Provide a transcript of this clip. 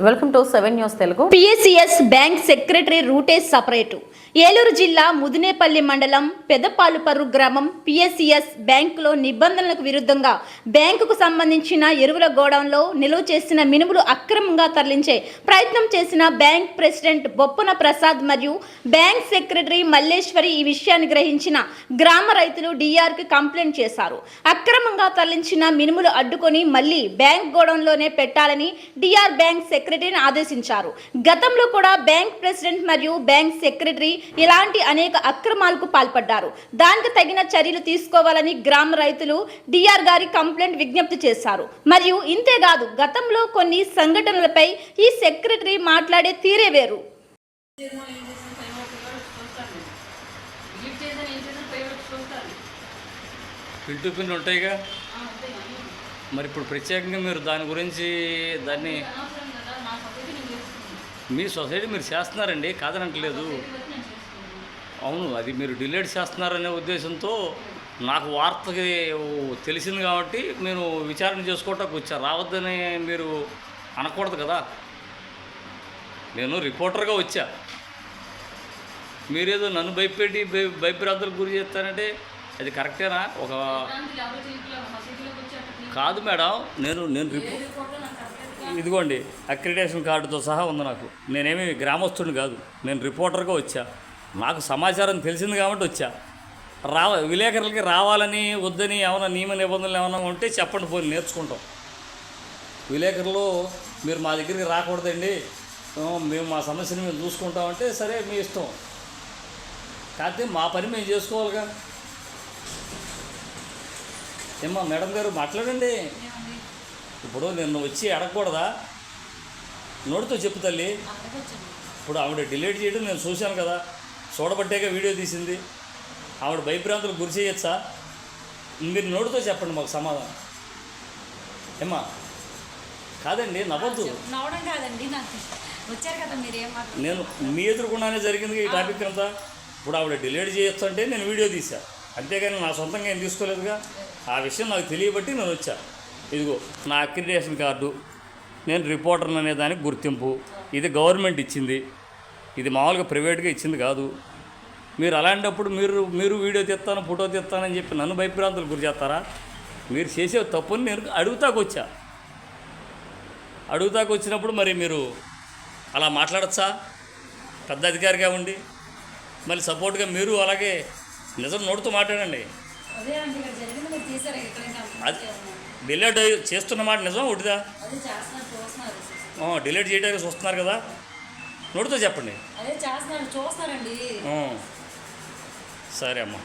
Welcome to 7 news Telugu. PSCS bank secretary రూటేజ్ separate. Eluru జిల్లా ముదినేపల్లి మండలం పెదపాలుపర్రు గ్రామం పిఎస్సిఎస్ బ్యాంకులో నిబంధనలకు విరుద్ధంగా బ్యాంకుకు సంబంధించిన ఎరువుల గోడౌన్లో నిలువ చేసిన మినుములు అక్రమంగా తరలించే ప్రయత్నం చేసిన బ్యాంక్ ప్రెసిడెంట్ బొప్పన ప్రసాద్ మరియు బ్యాంక్ సెక్రటరీ మల్లేశ్వరి ఈ విషయాన్ని గ్రహించిన గ్రామ రైతులు డిఆర్కి కంప్లైంట్ చేశారు. అక్రమంగా తరలించిన మినుములు అడ్డుకొని మళ్లీ బ్యాంక్ గోడౌన్లోనే పెట్టాలని డిఆర్ బ్యాంక్ సెక్రటరీని ఆదేశించారు. గతంలో కూడా బ్యాంక్ ప్రెసిడెంట్ మరియు బ్యాంక్ సెక్రటరీ ఇలాంటి అనేక అక్రమాలకు పాల్పడ్డారు. దానికి తగిన చర్యలు తీసుకోవాలని గ్రామ రైతులు డిఆర్ గారి కంప్లైంట్ విజ్ఞప్తి చేశారు. మరియు ఇంతేకాదు గతంలో కొన్ని సంఘటనలపై ఈ సెక్రటరీ మాట్లాడే తీరే వేరు. పిన్ ఉంటాయిగా, మరి ఇప్పుడు ప్రత్యేకంగా మీరు దాని గురించి దాన్ని మీ సొసైటీ మీరు చేస్తున్నారండి, కాదనట్లేదు. అవును, అది మీరు డిలేట్ చేస్తున్నారనే ఉద్దేశంతో నాకు వార్తకి తెలిసింది కాబట్టి నేను విచారణ చేసుకోవటానికి వచ్చాను. రావద్దని మీరు అనకూడదు కదా. నేను రిపోర్టర్గా వచ్చా, మీరేదో నన్ను భయపెట్టి భయభ్రాంతులకు గురి చేస్తానంటే అది కరెక్టేనా? ఒక కాదు మేడం, నేను ఇదిగోండి అక్రిడేషన్ కార్డుతో సహా ఉంది నాకు. నేనేమి గ్రామస్తుడిని కాదు, నేను రిపోర్టర్గా వచ్చా. నాకు సమాచారం తెలిసింది కాబట్టి వచ్చా. విలేకరులకి రావాలని వద్దని ఏమైనా నియమ నిబంధనలు ఏమైనా ఉంటే చెప్పండి, పోయి నేర్చుకుంటాం. విలేకరులు మీరు మా దగ్గరికి రాకూడదండి, మేము మా సమస్యని మేము చూసుకుంటామంటే సరే మీ ఇష్టం. కాకపోతే మా పని మేము చేసుకోవాలిగా. ఏమ్మా మేడం గారు మాట్లాడండి. ఇప్పుడు నిన్ను వచ్చి అడగకూడదా? నోటితో చెప్పు తల్లి. ఇప్పుడు ఆవిడ డిలీట్ చేయడం నేను చూశాను కదా, చూడబట్టేగా వీడియో తీసింది. ఆవిడ భయభ్రాంతులకు గురి చేయొచ్చా? మీరు నోటితో చెప్పండి మాకు సమాధానం. ఏమ్మా కాదండి, నవ్వద్దు. నేను మీ ఎదురుకుండానే జరిగింది ఈ టాపిక్ అంతా. ఇప్పుడు ఆవిడ డిలీట్ చేయొచ్చు అంటే నేను వీడియో తీసా, అంతేగాని నా సొంతంగా ఏం తీసుకోలేదుగా. ఆ విషయం నాకు తెలియబట్టి నేను వచ్చా. ఇదిగో నా అక్రిడేషన్ కార్డు, నేను రిపోర్టర్ అనే దానికి గుర్తింపు. ఇది గవర్నమెంట్ ఇచ్చింది, ఇది మామూలుగా ప్రైవేట్గా ఇచ్చింది కాదు. మీరు అలాంటప్పుడు మీరు వీడియో తీస్తాను ఫోటో తీస్తానని చెప్పి నన్ను భయభ్రాంతులు గురి చేస్తారా? మీరు చేసే తప్పుని నేను అడుగుతాకు వచ్చినప్పుడు మరి మీరు అలా మాట్లాడచ్చా? పెద్ద అధికారిగా ఉండి మళ్ళీ సపోర్ట్గా మీరు అలాగే నిజం నోటితో మాట్లాడండి. అది డిలీట్ చేస్తున్న మాట నిజం ఒకటిదా? డిలీట్ చేయడానికి చూస్తున్నారు కదా, నోటితో చెప్పండి. సరే అమ్మా.